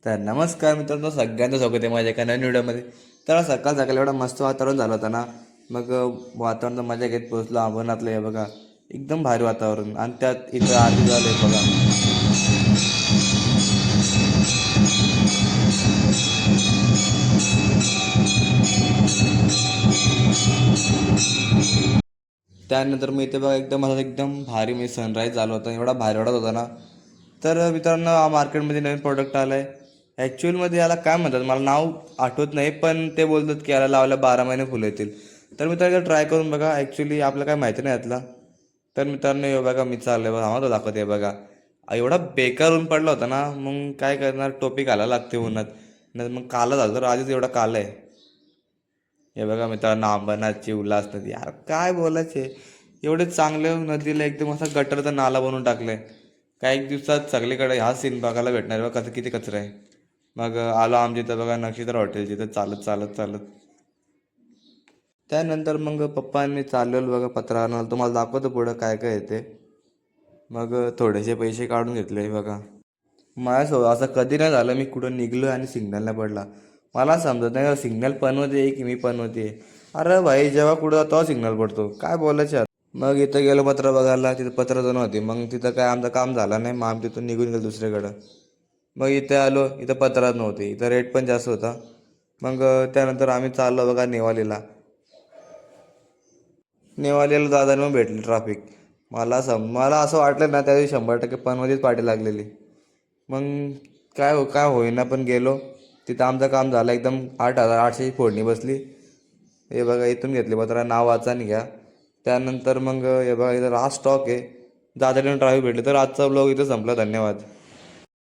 तर नमस्कार मित्रांनो, सगळ्यांचं स्वागत आहे माझ्या एका नवीन व्हिडिओमध्ये. तर सकाळ सकाळी एवढा मस्त वातावरण झालं होतं ना. मग वातावरणात मजा घेत पोहोचलो अंबरनाथला. हे बघा, एकदम भारी वातावरण. आणि त्यात इथं आरती झाले बघा. त्यानंतर मी इथे बघा एकदम असं एकदम भारी मी सनराईज झाला होता. एवढा भारी वाटत होता ना. तर मित्रांनो, हा मार्केटमध्ये नवीन प्रोडक्ट आला आहे. ॲक्च्युअलमध्ये याला काय म्हणतात मला नाव आठवत नाही, पण ते बोलतात की याला लावल्या 12 महिने फुलं येतील. तर मित्रांनो ट्राय करून बघा. ॲक्च्युअली आपलं काय माहिती नाही यातला. तर मित्रांनो हे बघा, मी चाललं बघा, आम्हाला दाखवते बघा. एवढा बेकार ऊन पडला होता ना, मग काय करणार, टोपी घालायला लागते उन्हात. नाही मग काला झालं तर आधीच एवढा काला आहे. हे बघा मित्रांनो, अंबरनाथची उल्हास नदी. यार काय बोलायचे, एवढे चांगले नदीला एकदम असा गटरचा नाला बनवून टाकलाय. काही दिवसात सगळीकडे हा सीन बघायला भेटणार बघा, कसं किती कचरा आहे. मग आलो आमच्या इथं बघा नक्षत्र हॉटेलची, तर चालत चालत चालत त्यानंतर मग पप्पांनी चाललेलं बघा पत्रा आणायला. तुम्हाला दाखवतो पुढं काय काय येते. मग थोडेसे पैसे काढून घेतले बघा. माझ्यासोबत असं कधी नाही झालं मी कुठं निघलो आणि सिग्नल नाही पडला. मला समजत नाही सिग्नल पनवते की मी पनवते. अरे भाई, जेव्हा कुठं जातो तेव्हा सिग्नल पडतो, काय बोलायचे आता. मग इथं गेलो पत्र बघायला, तिथं पत्र जण होती. मग तिथं काय आमचं काम झालं नाही, मग आम्ही तिथून निघून गेलो दुसरीकडं. मग इथे आलो, इथं पत्रात नव्हती, इथं रेट पण जास्त होता. मग त्यानंतर आम्ही चाललो बघा नेवालीला. नेवालीला दादाने मग भेटली ट्रॅफिक. मला असं वाटलं ना त्या दिवशी 100% पनवतीच पाठी लागलेली. मग काय होईना, पण गेलो. तिथं आमचं काम झालं एकदम. 8,800ची फोडणी बसली. हे बघा इथून घेतले पत्रा, नाव वाचा आणि घ्या. त्यानंतर मग हे बघा इथं लास्ट स्टॉक आहे. दादाने ट्रॅफिक भेटली. तर आजचा ब्लॉग इथं संपला. धन्यवाद.